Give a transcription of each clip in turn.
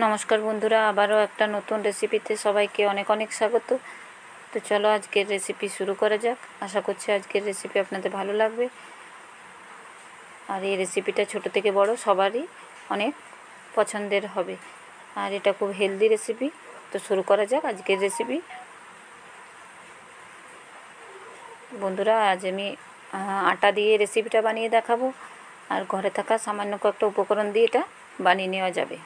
নমস্কার বন্ধুরা, আবারও একটা নতুন রেসিপিতে সবাইকে অনেক অনেক স্বাগত। তো চলো আজকের রেসিপি শুরু করা যাক। আশা করছি আজকের রেসিপি আপনাদের ভালো লাগবে। আর এই রেসিপিটা ছোট থেকে বড় সবারই অনেক পছন্দের হবে, আর এটা খুব হেলদি রেসিপি। তো শুরু করা যাক আজকের রেসিপি। বন্ধুরা, আজ আমি আটা দিয়ে রেসিপিটা বানিয়ে দেখাবো, আর ঘরে থাকা সামান্য কয়েকটা উপকরণ দিয়ে এটা বানিয়ে নেওয়া যাবে।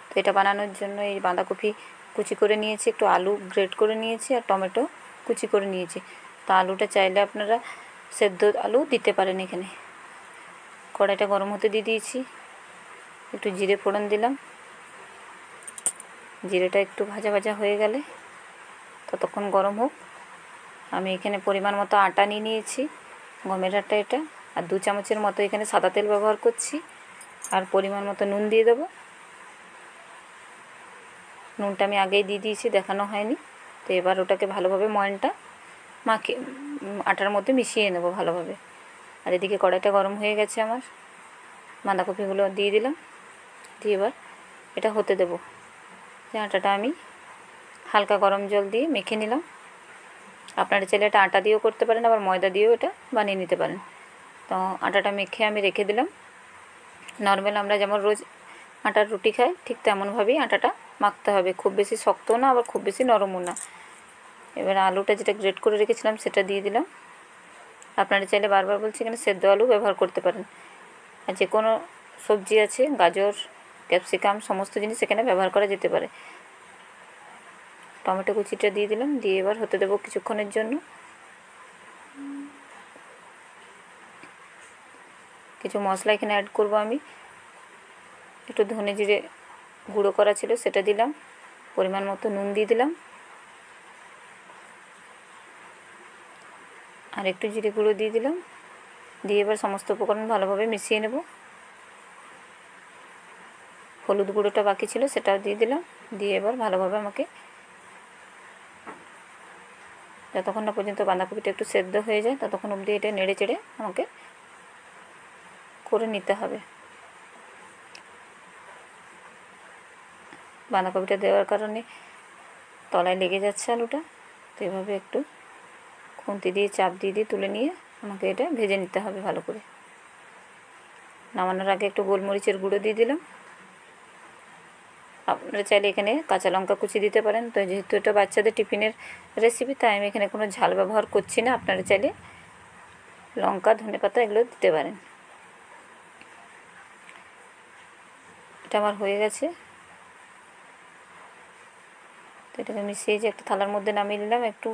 তো এটা বানানোর জন্য এই বাঁধাকপি কুচি করে নিয়েছি, একটু আলু গ্রেট করে নিয়েছি, আর টমেটো কুচি করে নিয়েছি। তো আলুটা চাইলে আপনারা সেদ্ধ আলু দিতে পারেন। এখানে কড়াইটা গরম হতে দিয়ে দিয়েছি, একটু জিরে ফোড়ন দিলাম। জিরেটা একটু ভাজা ভাজা হয়ে গেলে ততক্ষণ গরম হোক। আমি এখানে পরিমাণ মতো আটা নিয়ে নিয়েছি, গমের আটা এটা, আর 2 চামচের মতো এখানে সাদা তেল ব্যবহার করছি, আর পরিমাণ মতো নুন দিয়ে দেবো। নুনটা আমি আগেই দিয়ে দিয়েছি, দেখানো হয়নি। তো এবার ওটাকে ভালোভাবে ময়নটা মাখিয়ে আটার মধ্যে মিশিয়ে নেব ভালোভাবে। আর এদিকে কড়াইটা গরম হয়ে গেছে আমার, বাঁধাকপিগুলো দিয়ে দিলাম, দিয়ে এবার এটা হতে দেব। যে আটাটা আমি হালকা গরম জল দিয়ে মেখে নিলাম। আপনারা চাইলে এটা আটা দিয়েও করতে পারেন, আবার ময়দা দিয়েও এটা বানিয়ে নিতে পারেন। তো আটাটা মেখে আমি রেখে দিলাম। নর্মাল আমরা যেমন রোজ আটার রুটি খাই ঠিক তেমনভাবেই আটাটা মাখতে হবে, খুব বেশি শক্তও না আবার খুব বেশি নরমও না। এবার আলুটা যেটা গ্রেট করে রেখেছিলাম সেটা দিয়ে দিলাম। আপনারা চাইলে বারবার বলছি এখানে সেদ্ধ আলু ব্যবহার করতে পারেন, আর যে কোনো সবজি আছে, গাজর, ক্যাপসিকাম, সমস্ত জিনিস এখানে ব্যবহার করা যেতে পারে। টমেটো কুচিটা দিয়ে দিলাম, দিয়ে এবার হতে দেবো কিছুক্ষণের জন্য। কিছু মশলা এখানে অ্যাড করব আমি। একটু ধনে জিরে গুঁড়ো করা ছিল সেটা দিলাম, পরিমাণ মতো নুন দিয়ে দিলাম, আর একটু জিরে গুঁড়ো দিয়ে দিলাম। দিয়ে এবার সমস্ত উপকরণ ভালোভাবে মিশিয়ে নেব। হলুদ গুঁড়োটা বাকি ছিল সেটাও দিয়ে দিলাম, দিয়ে এবার ভালোভাবে আমাকে যতক্ষণ না পর্যন্ত বাঁধাকপিটা একটু সেদ্ধ হয়ে যায় ততক্ষণ অবধি এটা নেড়ে চেড়ে আমাকে করে নিতে হবে। বাঁধাকপিটা দেওয়ার কারণে তলায় লেগে যাচ্ছে আলুটা, তো এভাবে একটু খুন্তি দিয়ে চাপ দিয়ে দিয়ে তুলে নিয়ে আমাকে এটা ভেজে নিতে হবে ভালো করে। নামানোর আগে একটু গোলমরিচের গুঁড়ো দিয়ে দিলাম। আপনারা চাইলে এখানে কাঁচা লঙ্কা কুচি দিতে পারেন। তো যেহেতু এটা বাচ্চাদের টিফিনের রেসিপি, তাই আমি এখানে কোনো ঝাল ব্যবহার করছি না। আপনারা চাইলে লঙ্কা, ধনেপাতা এগুলো দিতে পারেন। এটা আমার হয়ে গেছে। তো এটাকে মিশিয়ে যে একটা থালার মধ্যে নামিয়ে নিলাম, একটু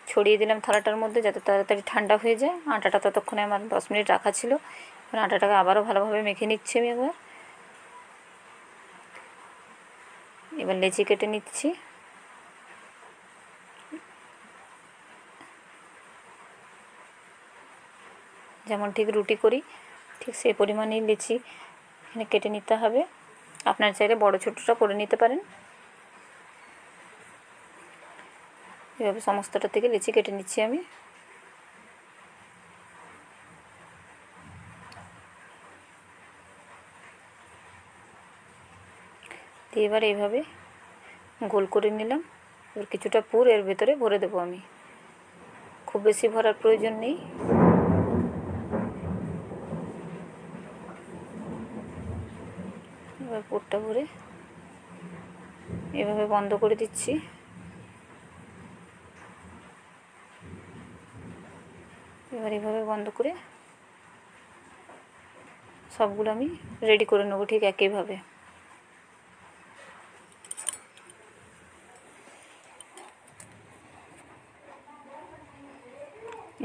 ছড়িয়ে দিলাম থালাটার মধ্যে যাতে তাড়াতাড়ি ঠান্ডা হয়ে যায়। আটাটা ততক্ষণে আমার 10 মিনিট রাখা ছিল। এবার আটাটাকে আবারও ভালোভাবে মেখে নিচ্ছি আমি এবার লেচি কেটে নিচ্ছি। যেমন ঠিক রুটি করি ঠিক সেই পরিমাণেই লেচি এখানে কেটে নিতে হবে। আপনারা চাইলে বড় ছোটোটা করে নিতে পারেন। এভাবে সমস্তটা থেকে লেচি কেটে নিচ্ছি আমি। দিয়ে এবার এইভাবে গোল করে নিলাম। এবার কিছুটা পুর এর ভেতরে ভরে দেবো আমি, খুব বেশি ভরার প্রয়োজন নেই। এবার পুরটা ভরে এভাবে বন্ধ করে দিচ্ছি। এবার এভাবে বন্ধ করে সবগুলো আমি রেডি করে নেবো ঠিক একইভাবে।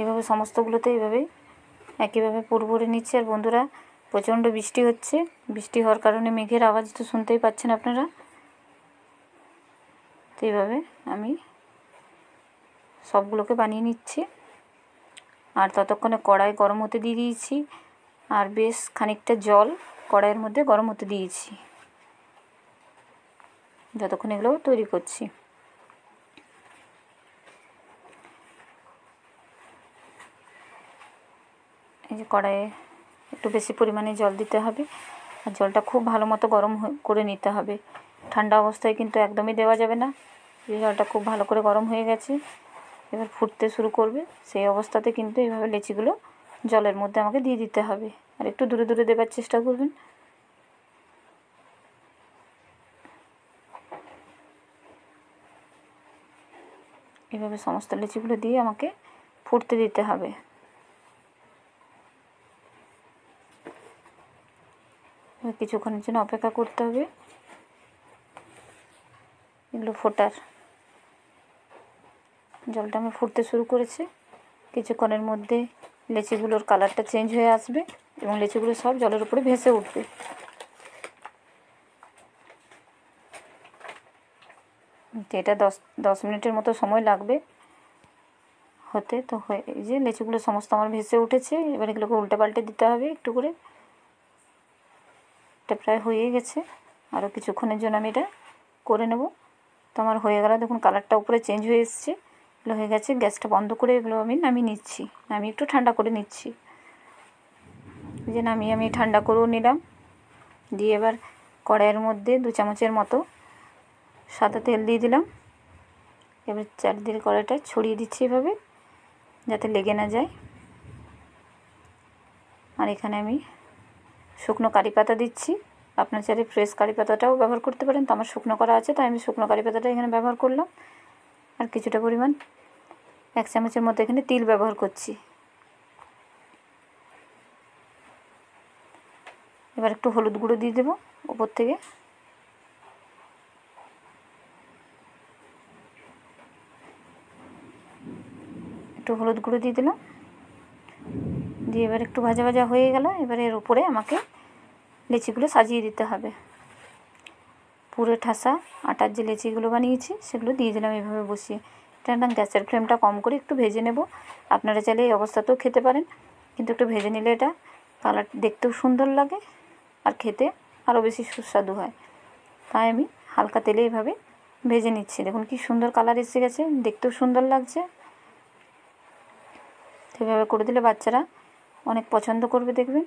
এভাবে সমস্তগুলোতে এইভাবেই একইভাবে পুর ভরে নিচ্ছি। আর বন্ধুরা, প্রচণ্ড বৃষ্টি হচ্ছে, বৃষ্টি হওয়ার কারণে মেঘের আওয়াজ তো শুনতেই পাচ্ছেন আপনারা। তো এইভাবে আমি সবগুলোকে বানিয়ে নিচ্ছি। আর ততক্ষণে কড়াই গরম হতে দিয়ে দিয়েছি, আর বেশ খানিকটা জল কড়াইয়ের মধ্যে গরম হতে দিয়েছি যতক্ষণ এগুলো তৈরি করছি। এই যে কড়াইয়ে একটু বেশি পরিমাণে জল দিতে হবে, আর জলটা খুব ভালো মতো গরম করে নিতে হবে, ঠান্ডা অবস্থায় কিন্তু একদমই দেওয়া যাবে না। এই জলটা খুব ভালো করে গরম হয়ে গেছে, এবার ফুটতে শুরু করবে। সেই অবস্থাতে কিন্তু এইভাবে লেচিগুলো জলের মধ্যে আমাকে দিয়ে দিতে হবে, আর একটু দূরে দূরে দেবার চেষ্টা করবেন। এভাবে সমস্ত লেচিগুলো দিয়ে আমাকে ফুটতে দিতে হবে। কিছুক্ষণের জন্য অপেক্ষা করতে হবে এগুলো ফোটার। জলটা আমার ফুটতে শুরু করেছে, কিছুক্ষণের মধ্যে লেচিগুলোর কালারটা চেঞ্জ হয়ে আসবে এবং লেচিগুলো সব জলের উপরে ভেসে উঠবে। এটা 10 মিনিটের মতো সময় লাগবে হতে। তো এই যে লেচিগুলো সমস্ত আমার ভেসে উঠেছে, এবার এগুলোকে উল্টে পাল্টে দিতে হবে একটু করে। এটা প্রায় হয়ে গেছে, আরও কিছুক্ষণের জন্য আমি এটা করে নেব। তো আমার হয়ে গেল, দেখুন কালারটা উপরে চেঞ্জ হয়ে এসছে, এগুলো হয়ে গেছে। গ্যাসটা বন্ধ করে এগুলো আমি নামিয়ে নিচ্ছি, নামিয়ে একটু ঠান্ডা করে নিচ্ছি। যে নামিয়ে আমি ঠান্ডা করেও নিলাম। দিয়ে এবার কড়াইয়ের মধ্যে 2 চামচের মতো সাদা তেল দিয়ে দিলাম। এবার চারদিকে কড়াইটা ছড়িয়ে দিচ্ছি এভাবে, যাতে লেগে না যায়। আর এখানে আমি শুকনো কারি পাতা দিচ্ছি, আপনার চাইলে ফ্রেশ কারি পাতাটাও ব্যবহার করতে পারেন। তো আমার শুকনো করা আছে, তাই আমি শুকনো কারি পাতাটা এখানে ব্যবহার করলাম। আর কিছুটা পরিমাণ 1 চামচের মতো এখানে তিল ব্যবহার করছি। এবার একটু হলুদ গুঁড়ো দিয়ে দেবো উপর থেকে। একটু হলুদ গুঁড়ো দিয়ে দিলাম, দিয়ে এবার একটু ভাজা ভাজা হয়ে গেল। এবার এর উপরে আমাকে লেচিগুলো সাজিয়ে দিতে হবে। পুরো ঠাসা আটার যে লেচিগুলো বানিয়েছি সেগুলো দিয়ে দিলাম এভাবে বসিয়ে। এটা না, গ্যাসের ফ্লেমটা কম করে একটু ভেজে নেব। আপনারা চাইলে এই অবস্থাতেও খেতে পারেন, কিন্তু একটু ভেজে নিলে এটা কালার দেখতেও সুন্দর লাগে আর খেতে আরও বেশি সুস্বাদু হয়। তাই আমি হালকা তেলে এভাবে ভেজে নিচ্ছি। দেখুন কি সুন্দর কালার এসে গেছে, দেখতেও সুন্দর লাগছে। এভাবে করে দিলে বাচ্চারা অনেক পছন্দ করবে, দেখবেন।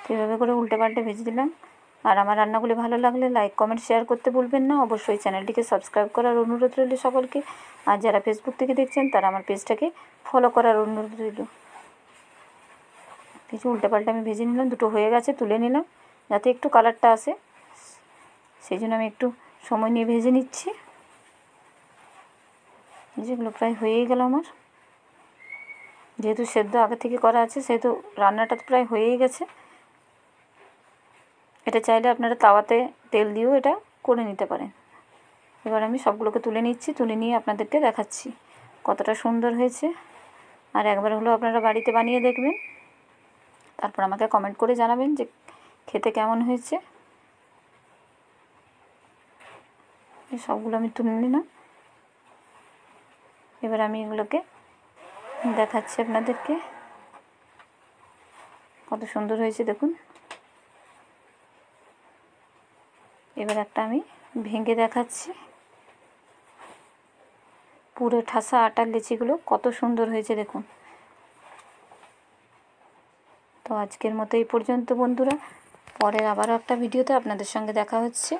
তো এভাবে করে উল্টে পাল্টে ভেজে দিলাম। আর আমার রান্নাগুলি ভালো লাগলে লাইক কমেন্ট শেয়ার করতে ভুলবেন না। অবশ্যই চ্যানেলটিকে সাবস্ক্রাইব করার অনুরোধ রইল সকলকে। আর যারা ফেসবুক থেকে দেখছেন তারা আমার পেজটাকে ফলো করার অনুরোধ রইল। কিছু উল্টে পাল্টে আমি ভেজে নিলাম, দুটো হয়ে গেছে, তুলে নিলাম যাতে একটু কালারটা আসে, সেই জন্য আমি একটু সময় নিয়ে ভেজে নিচ্ছি। যেগুলো প্রায় হয়েই গেল আমার, যেহেতু সেদ্ধ আগে থেকে করা আছে সেহেতু রান্নাটা তো প্রায় হয়েই গেছে। এটা চাইলে আপনারা তাওয়াতে তেল দিয়েও এটা করে নিতে পারেন। এবার আমি সবগুলোকে তুলে নিচ্ছি, তুলে নিয়ে আপনাদেরকে দেখাচ্ছি কতটা সুন্দর হয়েছে। আর একবার হলো আপনারা বাড়িতে বানিয়ে দেখবেন, তারপর আমাকে কমেন্ট করে জানাবেন যে খেতে কেমন হয়েছে। সবগুলো আমি তুলে নিলাম। এবার আমি এগুলোকে দেখাচ্ছি আপনাদেরকে কত সুন্দর হয়েছে, দেখুন। এবার একটা আমি ভেঙে দেখাচ্ছি। পুরো ঠাসা আটার লেচিগুলো কত সুন্দর হয়েছে, দেখুন। তো আজকের মতো এই পর্যন্ত বন্ধুরা, পরের আবারও একটা ভিডিওতে আপনাদের সঙ্গে দেখা হচ্ছে।